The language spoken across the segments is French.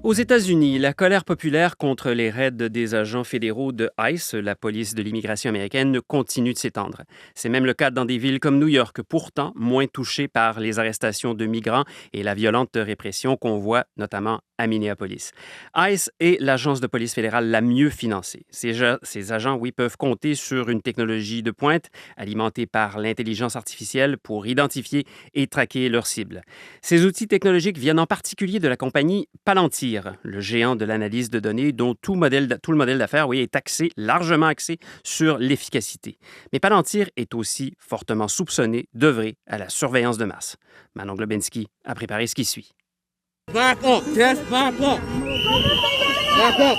Aux États-Unis, la colère populaire contre les raids des agents fédéraux de ICE, la police de l'immigration américaine, continue de s'étendre. C'est même le cas dans des villes comme New York, pourtant moins touchées par les arrestations de migrants et la violente répression qu'on voit notamment à Minneapolis. ICE est l'agence de police fédérale la mieux financée. Ces agents, oui, peuvent compter sur une technologie de pointe alimentée par l'intelligence artificielle pour identifier et traquer leurs cibles. Ces outils technologiques viennent en particulier de la compagnie Palantir, le géant de l'analyse de données dont tout le modèle d'affaires, oui, est largement axé sur l'efficacité. Mais Palantir est aussi fortement soupçonné d'œuvrer à la surveillance de masse. Manon Globinski a préparé ce qui suit. Back up, Tess, back up. Back up.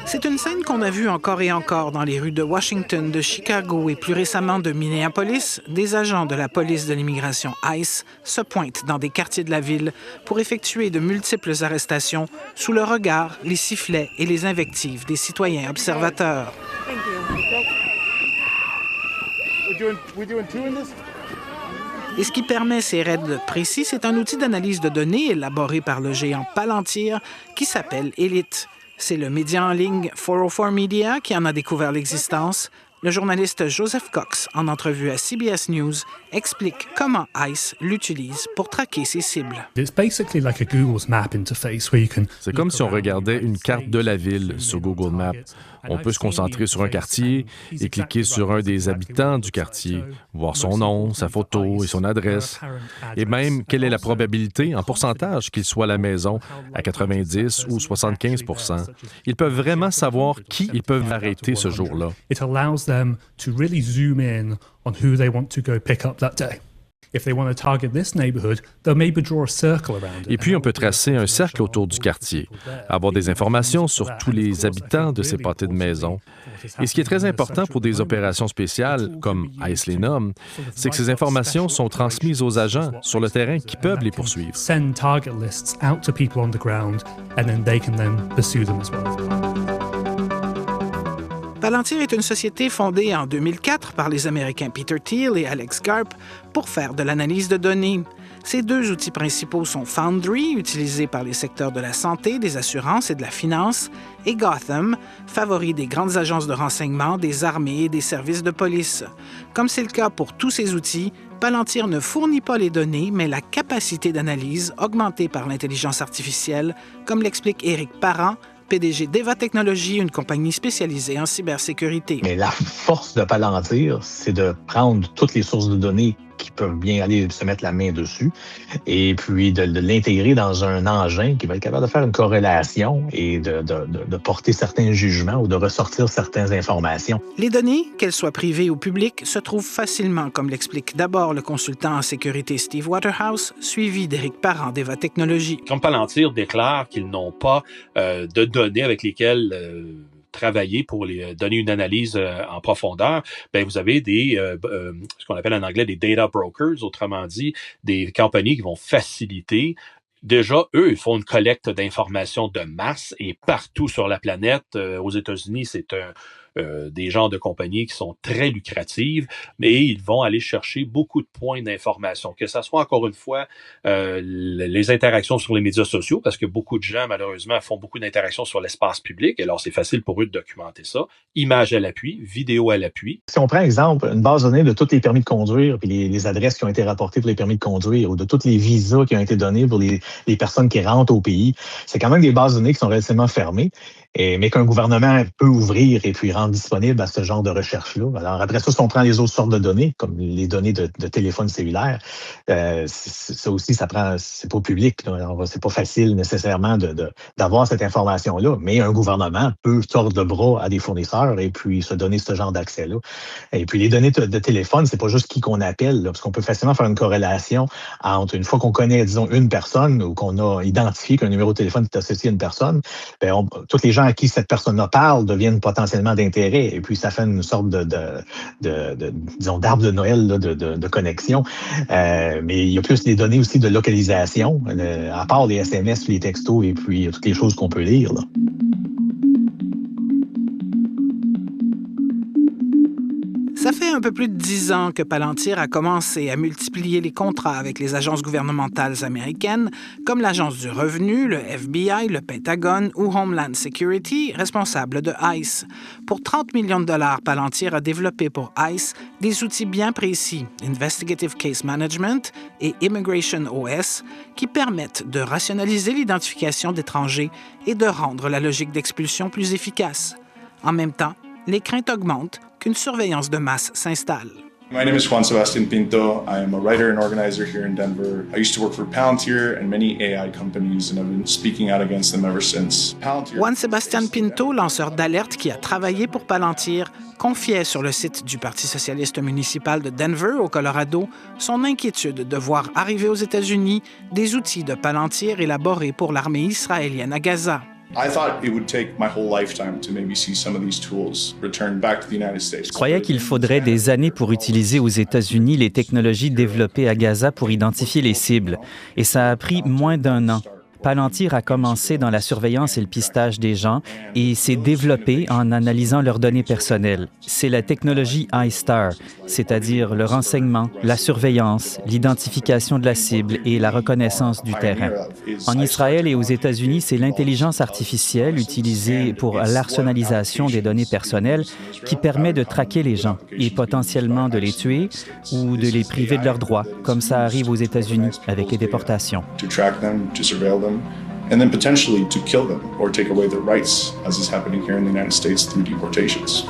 C'est une scène qu'on a vue encore et encore dans les rues de Washington, de Chicago et plus récemment de Minneapolis. Des agents de la police de l'immigration ICE se pointent dans des quartiers de la ville pour effectuer de multiples arrestations sous le regard, les sifflets et les invectives des citoyens observateurs. Et ce qui permet ces raids précis, c'est un outil d'analyse de données élaboré par le géant Palantir qui s'appelle Elite. C'est le média en ligne 404 Media qui en a découvert l'existence. Le journaliste Joseph Cox, en entrevue à CBS News, explique comment ICE l'utilise pour traquer ses cibles. C'est comme si on regardait une carte de la ville sur Google Maps. On peut se concentrer sur un quartier et cliquer sur un des habitants du quartier, voir son nom, sa photo et son adresse. Et même, quelle est la probabilité, en pourcentage, qu'il soit à la maison, à 90 ou 75 %. Ils peuvent vraiment savoir qui ils peuvent arrêter ce jour-là. To really zoom in on who they want to go pick up that day. If they want to target this neighborhood, they'll maybe draw a circle around it. Et puis, on peut tracer un cercle autour du quartier, avoir des informations sur tous les habitants de ces pâtés de maison. Et ce qui est très important pour des opérations spéciales, comme ICE les nomme, c'est que ces informations sont transmises aux agents sur le terrain qui peuvent les poursuivre. Send target lists out to people on the ground, and then they can then pursue them as well. Palantir est une société fondée en 2004 par les Américains Peter Thiel et Alex Garp pour faire de l'analyse de données. Ces deux outils principaux sont Foundry, utilisé par les secteurs de la santé, des assurances et de la finance, et Gotham, favori des grandes agences de renseignement, des armées et des services de police. Comme c'est le cas pour tous ces outils, Palantir ne fournit pas les données, mais la capacité d'analyse augmentée par l'intelligence artificielle, comme l'explique Éric Parent, PDG d'Eva Technologies, une compagnie spécialisée en cybersécurité. Mais la force de Palantir, c'est de prendre toutes les sources de données qui peuvent bien aller se mettre la main dessus et puis de l'intégrer dans un engin qui va être capable de faire une corrélation et de porter certains jugements ou de ressortir certaines informations. Les données, qu'elles soient privées ou publiques, se trouvent facilement, comme l'explique d'abord le consultant en sécurité Steve Waterhouse, suivi d'Éric Parent d'Eva Technologies. Comme Palantir déclare qu'ils n'ont pas de données avec lesquelles travailler pour les donner une analyse en profondeur, ben vous avez ce qu'on appelle en anglais des data brokers, autrement dit, des compagnies qui vont faciliter. Déjà, eux, ils font une collecte d'informations de masse et partout sur la planète. Aux États-Unis, c'est des genres de compagnies qui sont très lucratives, mais ils vont aller chercher beaucoup de points d'information, que ce soit encore une fois les interactions sur les médias sociaux, parce que beaucoup de gens, malheureusement, font beaucoup d'interactions sur l'espace public, alors c'est facile pour eux de documenter ça. Images à l'appui, vidéos à l'appui. Si on prend exemple, une base de données de tous les permis de conduire, puis les adresses qui ont été rapportées pour les permis de conduire, ou de tous les visas qui ont été donnés pour les personnes qui rentrent au pays, c'est quand même des bases de données qui sont relativement fermées, mais qu'un gouvernement peut ouvrir et puis rendre disponible à ce genre de recherche-là. Alors après ça, si on prend les autres sortes de données, comme les données de téléphone cellulaire, ça aussi, c'est pas public. C'est pas facile nécessairement d'avoir cette information-là, mais un gouvernement peut tordre le bras à des fournisseurs et puis se donner ce genre d'accès-là. Et puis les données de téléphone, c'est pas juste qui qu'on appelle, là, parce qu'on peut facilement faire une corrélation entre une fois qu'on connaît, disons, une personne ou qu'on a identifié qu'un numéro de téléphone est associé à une personne, ben tous les gens à qui cette personne-là parle deviennent potentiellement d'intérêt. Et puis, ça fait une sorte disons, d'arbre de Noël là, de connexion. Mais il y a plus des données aussi de localisation, à part les SMS, les textos et puis toutes les choses qu'on peut lire, là. Ça fait un peu plus de 10 ans que Palantir a commencé à multiplier les contrats avec les agences gouvernementales américaines, comme l'Agence du revenu, le FBI, le Pentagone ou Homeland Security, responsable de ICE. Pour 30 millions de dollars, Palantir a développé pour ICE des outils bien précis, Investigative Case Management et Immigration OS, qui permettent de rationaliser l'identification d'étrangers et de rendre la logique d'expulsion plus efficace. En même temps, les craintes augmentent qu'une surveillance de masse s'installe. My name is Juan Sebastian Pinto. I am a writer and organizer here in Denver. I used to work for Palantir and many AI companies, and I've been speaking out against them ever since. Juan Sebastian Pinto, lanceur d'alerte qui a travaillé pour Palantir, confiait sur le site du Parti socialiste municipal de Denver, au Colorado, son inquiétude de voir arriver aux États-Unis des outils de Palantir élaborés pour l'armée israélienne à Gaza. I thought it would take my whole lifetime to maybe see some of these tools return back to the United States. Je croyais qu'il faudrait des années pour utiliser aux États-Unis les technologies développées à Gaza pour identifier les cibles. Et ça a pris moins d'1 an. Palantir a commencé dans la surveillance et le pistage des gens et s'est développé en analysant leurs données personnelles. C'est la technologie iStar, c'est-à-dire le renseignement, la surveillance, l'identification de la cible et la reconnaissance du terrain. En Israël et aux États-Unis, c'est l'intelligence artificielle utilisée pour l'arsenalisation des données personnelles qui permet de traquer les gens et potentiellement de les tuer ou de les priver de leurs droits, comme ça arrive aux États-Unis avec les déportations. And then potentially to kill them or take away their rights, as is happening here in the United States through deportations.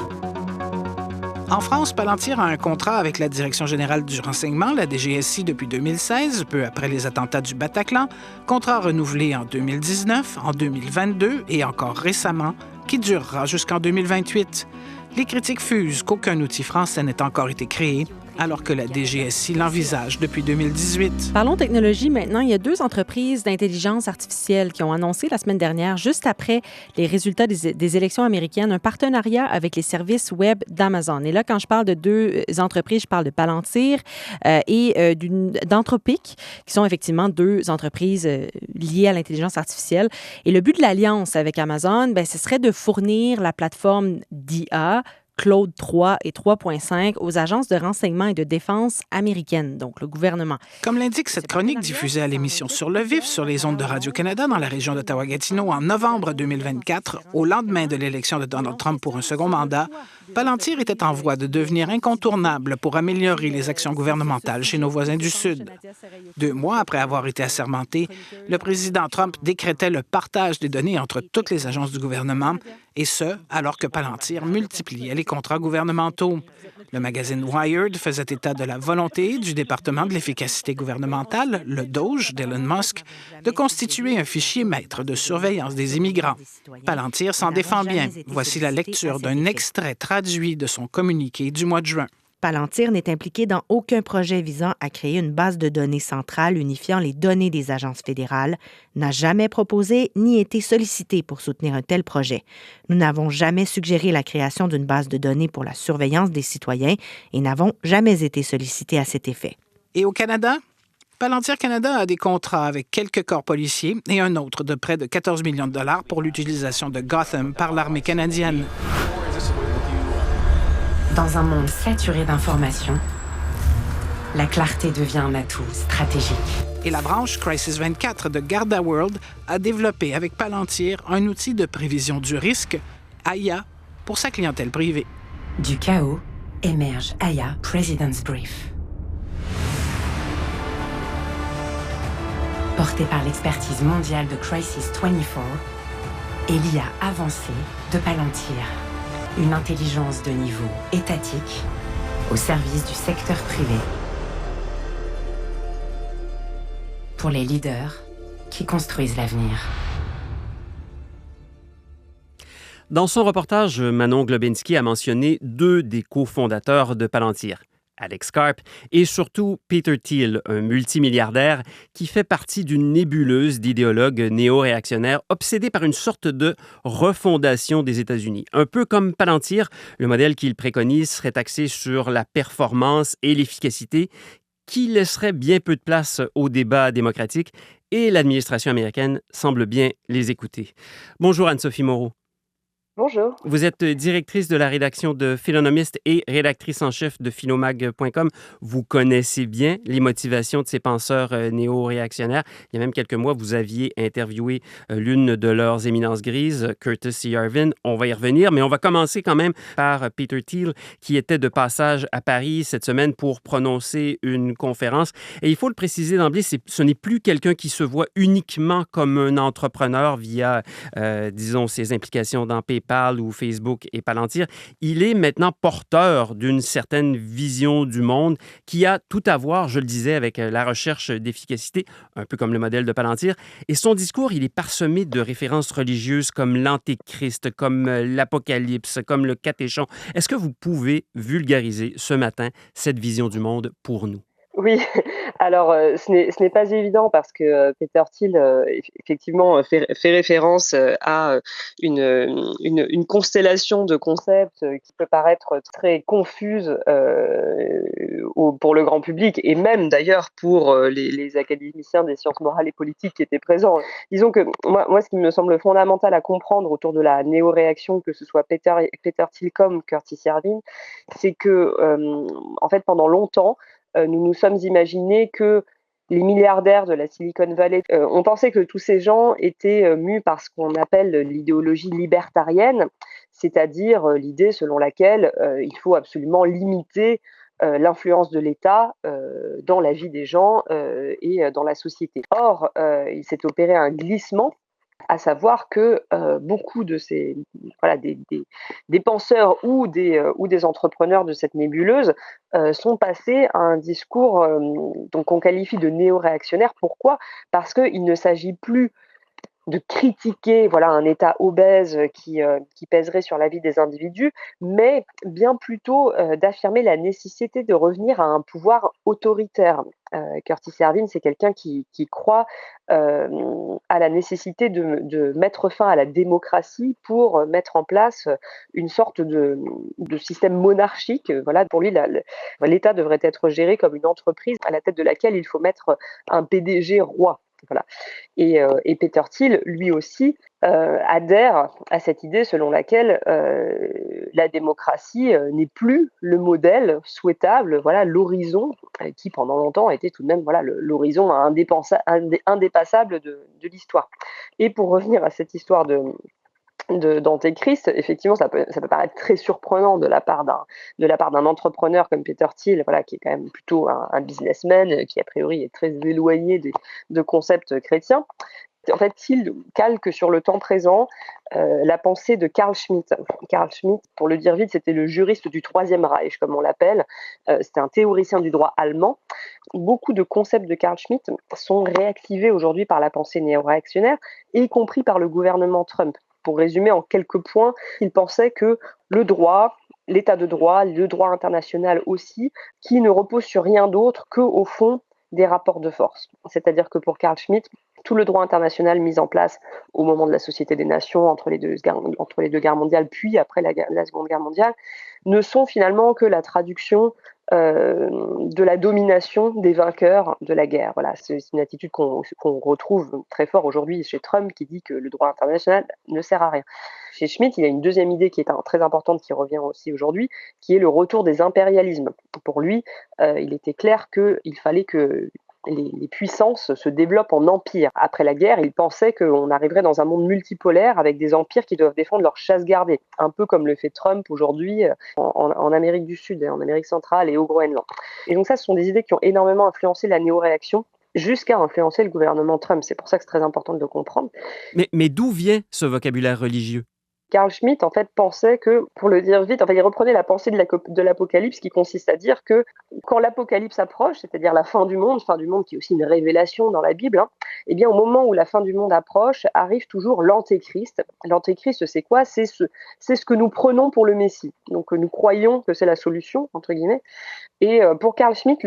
En France, Palantir a un contrat avec la Direction générale du renseignement, la DGSI, depuis 2016, peu après les attentats du Bataclan, contrat renouvelé en 2019, en 2022 et encore récemment, qui durera jusqu'en 2028. Les critiques fusent qu'aucun outil français n'ait encore été créé, alors que la DGSI l'envisage depuis 2018. Parlons technologie maintenant. Il y a 2 entreprises d'intelligence artificielle qui ont annoncé la semaine dernière, juste après les résultats des élections américaines, un partenariat avec les services web d'Amazon. Et là, quand je parle de 2 entreprises, je parle de Palantir et d'Anthropic, qui sont effectivement 2 entreprises liées à l'intelligence artificielle. Et le but de l'alliance avec Amazon, ce serait de fournir la plateforme d'IA Claude 3 et 3.5 aux agences de renseignement et de défense américaines, donc le gouvernement. Comme l'indique cette chronique diffusée à l'émission Sur le vif sur les ondes de Radio-Canada dans la région d'Ottawa-Gatineau en novembre 2024, au lendemain de l'élection de Donald Trump pour un second mandat, Palantir était en voie de devenir incontournable pour améliorer les actions gouvernementales chez nos voisins du Sud. 2 mois après avoir été assermenté, le président Trump décrétait le partage des données entre toutes les agences du gouvernement, et ce, alors que Palantir multipliait les contrats gouvernementaux. Le magazine Wired faisait état de la volonté du département de l'efficacité gouvernementale, le DOGE d'Elon Musk, de constituer un fichier maître de surveillance des immigrants. Palantir s'en défend bien. Voici la lecture d'un extrait traduit de son communiqué du mois de juin. Palantir n'est impliqué dans aucun projet visant à créer une base de données centrale unifiant les données des agences fédérales, n'a jamais proposé ni été sollicité pour soutenir un tel projet. Nous n'avons jamais suggéré la création d'une base de données pour la surveillance des citoyens et n'avons jamais été sollicités à cet effet. Et au Canada? Palantir Canada a des contrats avec quelques corps policiers et un autre de près de 14 millions de dollars pour l'utilisation de Gotham par l'armée canadienne. Dans un monde saturé d'informations, la clarté devient un atout stratégique. Et la branche Crisis 24 de Garda World a développé avec Palantir un outil de prévision du risque, AIA, pour sa clientèle privée. Du chaos émerge AIA President's Brief. Porté par l'expertise mondiale de Crisis 24 et l'IA avancée de Palantir. Une intelligence de niveau étatique au service du secteur privé. Pour les leaders qui construisent l'avenir. Dans son reportage, Manon Globinski a mentionné 2 des cofondateurs de Palantir, Alex Karp et surtout Peter Thiel, un multimilliardaire qui fait partie d'une nébuleuse d'idéologues néo-réactionnaires obsédés par une sorte de refondation des États-Unis. Un peu comme Palantir, le modèle qu'il préconise serait axé sur la performance et l'efficacité, qui laisserait bien peu de place au débat démocratique, et l'administration américaine semble bien les écouter. Bonjour Anne-Sophie Moreau. Bonjour. Vous êtes directrice de la rédaction de Philonomiste et rédactrice en chef de phinomag.com. Vous connaissez bien les motivations de ces penseurs néo-réactionnaires. Il y a même quelques mois, vous aviez interviewé l'une de leurs éminences grises, Curtis Yarvin. On va y revenir, mais on va commencer quand même par Peter Thiel, qui était de passage à Paris cette semaine pour prononcer une conférence. Et il faut le préciser d'emblée, ce n'est plus quelqu'un qui se voit uniquement comme un entrepreneur via, disons, ses implications dans PayPal ou Facebook et Palantir. Il est maintenant porteur d'une certaine vision du monde qui a tout à voir, je le disais, avec la recherche d'efficacité, un peu comme le modèle de Palantir. Et son discours, il est parsemé de références religieuses comme l'Antéchrist, comme l'Apocalypse, comme le catéchon. Est-ce que vous pouvez vulgariser ce matin cette vision du monde pour nous? Oui, alors ce n'est pas évident parce que Peter Thiel, effectivement, fait référence à une constellation de concepts qui peut paraître très confuse pour le grand public et même d'ailleurs pour les académiciens des sciences morales et politiques qui étaient présents. Disons que moi, ce qui me semble fondamental à comprendre autour de la néo-réaction, que ce soit Peter Thiel comme Curtis Yarvin, c'est que, en fait, pendant longtemps, nous nous sommes imaginés que les milliardaires de la Silicon Valley, on pensait que tous ces gens étaient mus par ce qu'on appelle l'idéologie libertarienne, c'est-à-dire l'idée selon laquelle il faut absolument limiter l'influence de l'État dans la vie des gens et dans la société. Or, il s'est opéré un glissement, à savoir que beaucoup de ces des penseurs ou des entrepreneurs de cette nébuleuse sont passés à un discours donc qu'on qualifie de néo-réactionnaire. Pourquoi ? Parce qu'il ne s'agit plus de critiquer un État obèse qui pèserait sur la vie des individus, mais bien plutôt d'affirmer la nécessité de revenir à un pouvoir autoritaire. Curtis Yarvin, c'est quelqu'un qui croit à la nécessité de mettre fin à la démocratie pour mettre en place une sorte de système monarchique. Pour lui, l'État devrait être géré comme une entreprise à la tête de laquelle il faut mettre un PDG roi. Voilà. Et Peter Thiel, lui aussi, adhère à cette idée selon laquelle la démocratie n'est plus le modèle souhaitable, l'horizon qui pendant longtemps a été tout de même l'horizon indépassable de l'histoire. Et pour revenir à cette histoire d'Antéchrist, effectivement, ça peut paraître très surprenant de la part d'un entrepreneur comme Peter Thiel, qui est quand même plutôt un businessman qui a priori est très éloigné de concepts chrétiens. En fait, Thiel calque sur le temps présent la pensée de Carl Schmitt. Carl Schmitt, pour le dire vite, c'était le juriste du Troisième Reich, comme on l'appelle. C'était un théoricien du droit allemand. Beaucoup de concepts de Carl Schmitt sont réactivés aujourd'hui par la pensée néo-réactionnaire, y compris par le gouvernement Trump. Pour résumer en quelques points, il pensait que le droit, l'état de droit, le droit international aussi, qui ne repose sur rien d'autre qu'au fond des rapports de force. C'est-à-dire que pour Carl Schmitt, tout le droit international mis en place au moment de la Société des Nations, entre les deux guerres mondiales, puis après la Seconde Guerre mondiale, ne sont finalement que la traduction de la domination des vainqueurs de la guerre. C'est une attitude qu'on retrouve très fort aujourd'hui chez Trump, qui dit que le droit international ne sert à rien. Chez Schmitt, il y a une deuxième idée qui est très importante, qui revient aussi aujourd'hui, qui est le retour des impérialismes. Pour lui, il était clair qu'il fallait que les puissances se développent en empire. Après la guerre, il pensait qu'on arriverait dans un monde multipolaire avec des empires qui doivent défendre leur chasse gardée, un peu comme le fait Trump aujourd'hui en Amérique du Sud, en Amérique centrale et au Groenland. Et donc ça, ce sont des idées qui ont énormément influencé la néo-réaction, jusqu'à influencer le gouvernement Trump. C'est pour ça que c'est très important de le comprendre. Mais d'où vient ce vocabulaire religieux ? Carl Schmitt, en fait, pensait que, pour le dire vite, il reprenait la pensée de l'Apocalypse, qui consiste à dire que quand l'Apocalypse approche, c'est-à-dire la fin du monde qui est aussi une révélation dans la Bible, eh bien, au moment où la fin du monde approche, arrive toujours l'Antéchrist. L'Antéchrist, c'est quoi ? C'est ce que nous prenons pour le Messie. Donc, nous croyons que c'est la solution, entre guillemets. Et pour Carl Schmitt,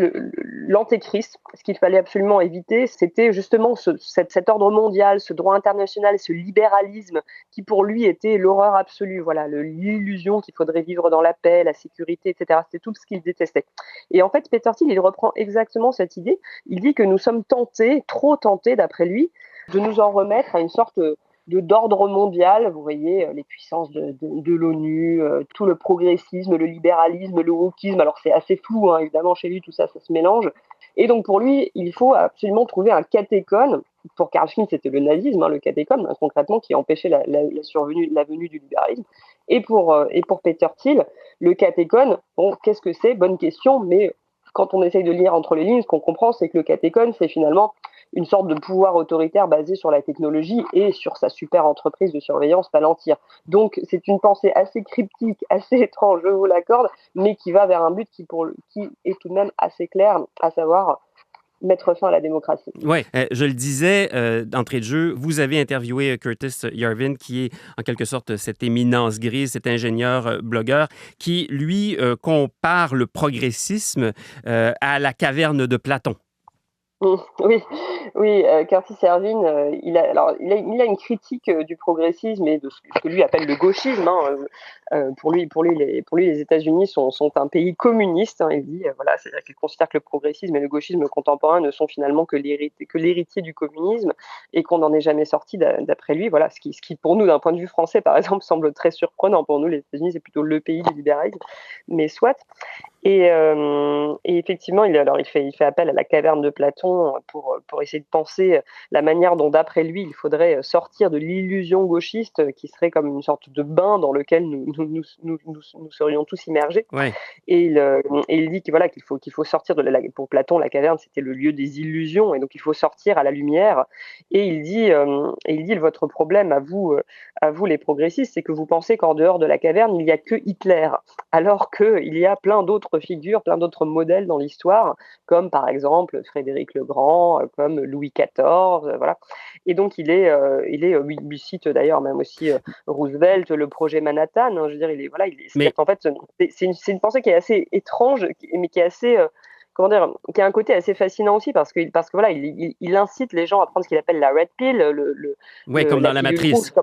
l'Antéchrist, ce qu'il fallait absolument éviter, c'était justement cet ordre mondial, ce droit international, ce libéralisme qui pour lui était l'horreur absolue, l'illusion qu'il faudrait vivre dans la paix, la sécurité, etc. C'était tout ce qu'il détestait. Et en fait, Peter Thiel, il reprend exactement cette idée. Il dit que nous sommes tentés, trop tentés d'après lui, de nous en remettre à une sorte d'ordre mondial. Vous voyez, les puissances de l'ONU, tout le progressisme, le libéralisme, le wokisme. Alors c'est assez flou, hein, évidemment, chez lui, tout ça, ça se mélange. Et donc pour lui, il faut absolument trouver un catéchone. Pour Carl Schmitt, c'était le nazisme, hein, le catéchone, hein, concrètement, qui empêchait la venue du libéralisme. Et pour Peter Thiel, le catéchone, bon, qu'est-ce que c'est? Bonne question, mais quand on essaye de lire entre les lignes, ce qu'on comprend, c'est que le catéchone, c'est finalement une sorte de pouvoir autoritaire basé sur la technologie et sur sa super entreprise de surveillance Palantir. Donc, c'est une pensée assez cryptique, assez étrange, je vous l'accorde, mais qui va vers un but qui est tout de même assez clair, à savoir mettre fin à la démocratie. Oui, je le disais d'entrée de jeu, vous avez interviewé Curtis Yarvin, qui est en quelque sorte cette éminence grise, cet ingénieur blogueur, qui, lui, compare le progressisme à la caverne de Platon. Oui, Curtis Yarvin, il a une critique du progressisme et de ce que lui appelle le gauchisme. Hein. Pour lui, les États-Unis sont un pays communiste. Hein, il dit, voilà, c'est-à-dire qu'il considère que le progressisme et le gauchisme contemporain ne sont finalement que l'héritier du communisme et qu'on n'en est jamais sorti d'après lui. Voilà, ce qui pour nous, d'un point de vue français, par exemple, semble très surprenant. Pour nous, les États-Unis, c'est plutôt le pays du libéralisme, mais soit. Et effectivement, il fait appel à la caverne de Platon pour essayer de penser la manière dont, d'après lui, il faudrait sortir de l'illusion gauchiste qui serait comme une sorte de bain dans lequel nous serions tous immergés. Ouais. Et il dit qu'il faut sortir pour Platon, la caverne, c'était le lieu des illusions, et donc il faut sortir à la lumière. Et il dit votre problème à vous les progressistes, c'est que vous pensez qu'en dehors de la caverne, il n'y a que Hitler, alors qu'il y a plein d'autres figures, plein d'autres modèles dans l'histoire, comme par exemple Frédéric le Grand, comme Louis XIV, voilà. Et donc il cite d'ailleurs même aussi Roosevelt, le projet Manhattan. Hein, je veux dire, en fait, c'est une pensée qui est assez étrange, mais qui est assez qui a un côté assez fascinant aussi parce que voilà, il incite les gens à prendre ce qu'il appelle la red pill, comme dans la Matrice.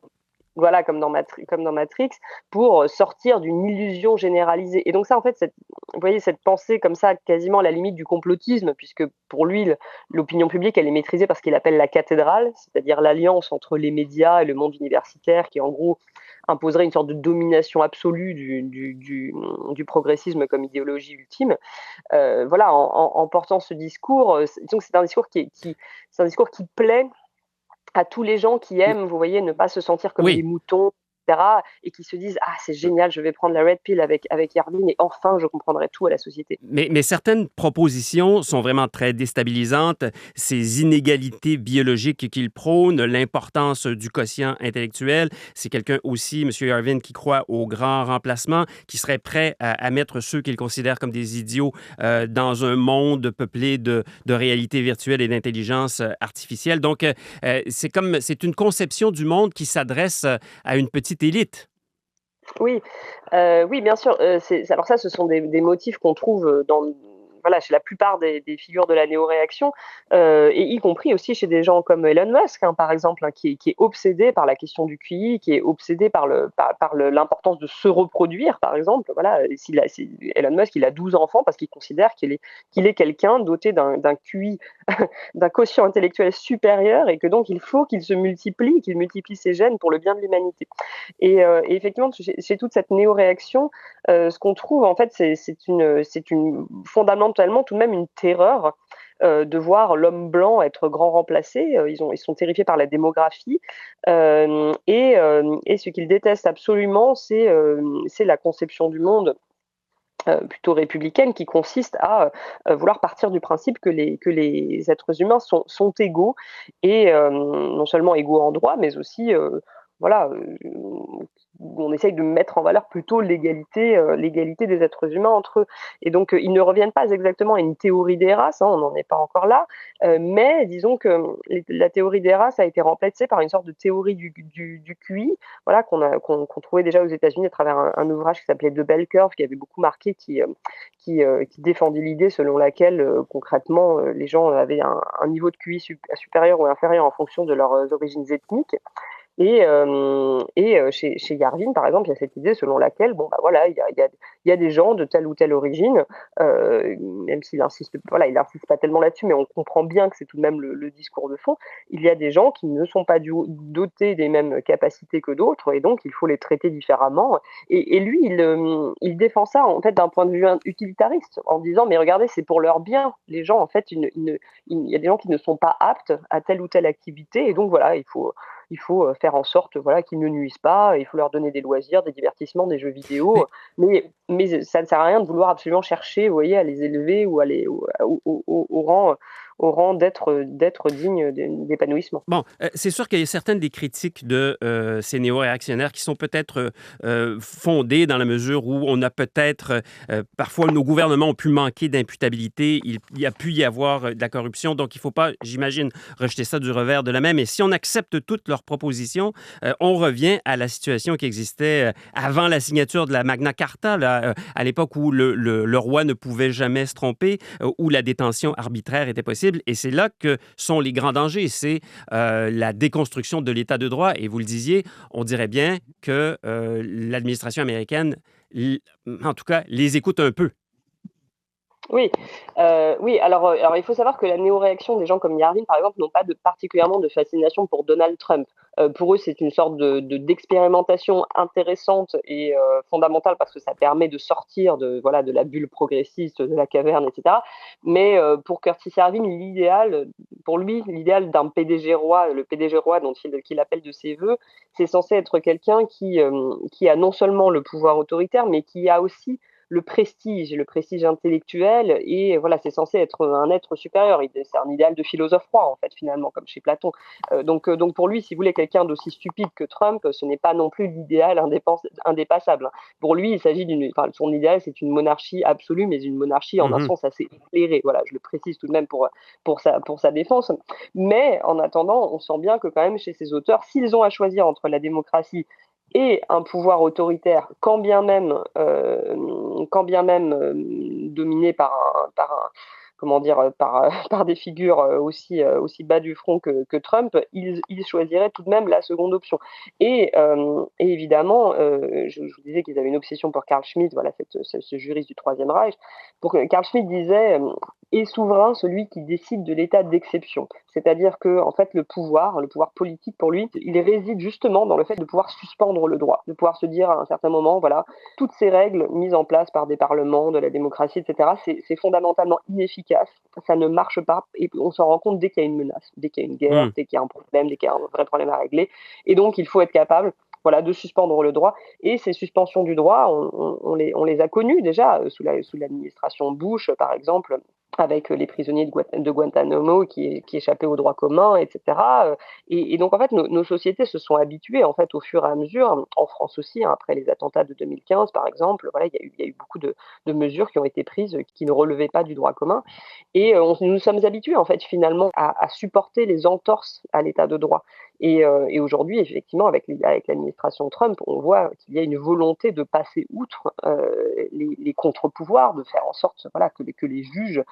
Voilà, comme dans Matrix, pour sortir d'une illusion généralisée. Et donc ça, en fait, vous voyez, cette pensée comme ça, quasiment à la limite du complotisme, puisque pour lui, l'opinion publique, elle est maîtrisée par ce qu'il appelle la cathédrale, c'est-à-dire l'alliance entre les médias et le monde universitaire, qui en gros imposerait une sorte de domination absolue du progressisme comme idéologie ultime. Voilà, en portant ce discours, donc c'est un discours c'est un discours qui plaît à tous les gens qui aiment, vous voyez, ne pas se sentir comme des moutons, etc., et qui se disent « Ah, c'est génial, je vais prendre la red pill avec Yarvin et enfin, je comprendrai tout à la société. » Mais certaines propositions sont vraiment très déstabilisantes. Ces inégalités biologiques qu'il prône, l'importance du quotient intellectuel. C'est quelqu'un aussi, M. Yarvin, qui croit au grand remplacement, qui serait prêt à mettre ceux qu'il considère comme des idiots dans un monde peuplé de réalité virtuelle et d'intelligence artificielle. Donc, c'est une conception du monde qui s'adresse à une petite élite. Oui, bien sûr. Alors ça, ce sont des motifs qu'on trouve chez la plupart des figures de la néo-réaction, et y compris aussi chez des gens comme Elon Musk, hein, par exemple, hein, qui est obsédé par la question du QI, qui est obsédé par l'importance de se reproduire, par exemple. Voilà, Elon Musk, il a 12 enfants parce qu'il considère qu'il est quelqu'un doté d'un QI, d'un quotient intellectuel supérieur, et que donc il faut qu'il se multiplie, qu'il multiplie ses gènes pour le bien de l'humanité. Et effectivement, chez toute cette néo-réaction, ce qu'on trouve, en fait, c'est une fondamentalement tout de même une terreur de voir l'homme blanc être grand remplacé. Ils sont terrifiés par la démographie. Et ce qu'ils détestent absolument, c'est la conception du monde plutôt républicaine qui consiste à vouloir partir du principe que les êtres humains sont égaux, et non seulement égaux en droit, mais aussi on essaye de mettre en valeur plutôt l'égalité des êtres humains entre eux. Et donc, ils ne reviennent pas exactement à une théorie des races, hein, on n'en est pas encore là, mais disons que la théorie des races a été remplacée par une sorte de théorie du QI, voilà, qu'on trouvait déjà aux États-Unis à travers un ouvrage qui s'appelait The Bell Curve, qui avait beaucoup marqué, qui défendait l'idée selon laquelle, concrètement, les gens avaient un niveau de QI supérieur ou inférieur en fonction de leurs origines ethniques. Chez Yarvin, par exemple, il y a cette idée selon laquelle, bon, bah voilà, il y a des gens de telle ou telle origine, même s'il insiste, voilà, il insiste pas tellement là-dessus, mais on comprend bien que c'est tout de même le discours de fond. Il y a des gens qui ne sont pas dotés des mêmes capacités que d'autres, et donc il faut les traiter différemment. Et lui, il défend ça en fait d'un point de vue utilitariste, en disant mais regardez, c'est pour leur bien. Les gens, en fait, il y a des gens qui ne sont pas aptes à telle ou telle activité, et donc voilà, il faut faire en sorte voilà, qu'ils ne nuisent pas, il faut leur donner des loisirs, des divertissements, des jeux vidéo, mais ça ne sert à rien de vouloir absolument chercher, vous voyez, à les élever ou à les, au rang d'être digne d'épanouissement. Bon, c'est sûr qu'il y a certaines des critiques de ces néo-réactionnaires qui sont peut-être fondées dans la mesure où on a peut-être, parfois nos gouvernements ont pu manquer d'imputabilité, il y a pu y avoir de la corruption, donc il ne faut pas, j'imagine, rejeter ça du revers de la main, mais si on accepte toutes leurs propositions, on revient à la situation qui existait avant la signature de la Magna Carta, là, à l'époque où le roi ne pouvait jamais se tromper, où la détention arbitraire était possible. Et c'est là que sont les grands dangers. C'est la déconstruction de l'État de droit. Et vous le disiez, on dirait bien que l'administration américaine, en tout cas, les écoute un peu. Oui, alors il faut savoir que la néo-réaction des gens comme Yarvin, par exemple, n'ont pas particulièrement de fascination pour Donald Trump. Pour eux, c'est une sorte d'expérimentation intéressante et fondamentale parce que ça permet de sortir de la bulle progressiste, de la caverne, etc. Mais pour Curtis Yarvin, l'idéal d'un PDG roi, le PDG roi qu'il appelle de ses voeux, c'est censé être quelqu'un qui a non seulement le pouvoir autoritaire, mais qui a aussi le prestige intellectuel, et voilà, c'est censé être un être supérieur. C'est un idéal de philosophe roi, en fait, finalement, comme chez Platon. Donc pour lui, si vous voulez, quelqu'un d'aussi stupide que Trump, ce n'est pas non plus l'idéal indépassable. Pour lui, il s'agit son idéal, c'est une monarchie absolue, mais une monarchie en un sens assez éclairé. Voilà, je le précise tout de même pour sa défense. Mais en attendant, on sent bien que quand même, chez ces auteurs, s'ils ont à choisir entre la démocratie et un pouvoir autoritaire, quand bien même dominé par des figures aussi bas du front que Trump, il choisirait tout de même la seconde option. Et évidemment, je vous disais qu'ils avaient une obsession pour Carl Schmitt, voilà, ce juriste du Troisième Reich. Carl Schmitt disait est souverain celui qui décide de l'état d'exception. C'est-à-dire que, en fait, le pouvoir politique pour lui, il réside justement dans le fait de pouvoir suspendre le droit, de pouvoir se dire à un certain moment, voilà, toutes ces règles mises en place par des parlements, de la démocratie, etc., c'est fondamentalement inefficace, ça ne marche pas, et on s'en rend compte dès qu'il y a une menace, dès qu'il y a une guerre, dès qu'il y a un problème, dès qu'il y a un vrai problème à régler, et donc il faut être capable de suspendre le droit. Et ces suspensions du droit, on les a connues déjà sous l'administration Bush, par exemple, avec les prisonniers de Guantanamo qui échappaient au droit commun, etc. Et donc, en fait, nos sociétés se sont habituées, en fait, au fur et à mesure, en France aussi, après les attentats de 2015, par exemple, voilà, il y a eu beaucoup de mesures qui ont été prises qui ne relevaient pas du droit commun. Et nous sommes habitués, en fait, finalement, à supporter les entorses à l'état de droit. Et aujourd'hui, effectivement, avec l'administration Trump, on voit qu'il y a une volonté de passer outre les contre-pouvoirs, de faire en sorte que les juges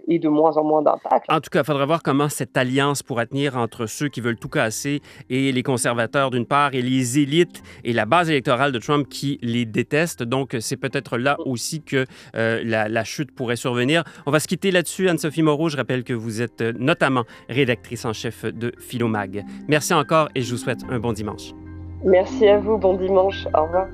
aient de moins en moins d'impact. En tout cas, il faudra voir comment cette alliance pourra tenir entre ceux qui veulent tout casser et les conservateurs d'une part, et les élites et la base électorale de Trump qui les détestent. Donc, c'est peut-être là aussi que la chute pourrait survenir. On va se quitter là-dessus. Anne-Sophie Moreau, je rappelle que vous êtes notamment rédactrice en chef de Philomag. Merci encore et je vous souhaite un bon dimanche. Merci à vous, bon dimanche. Au revoir.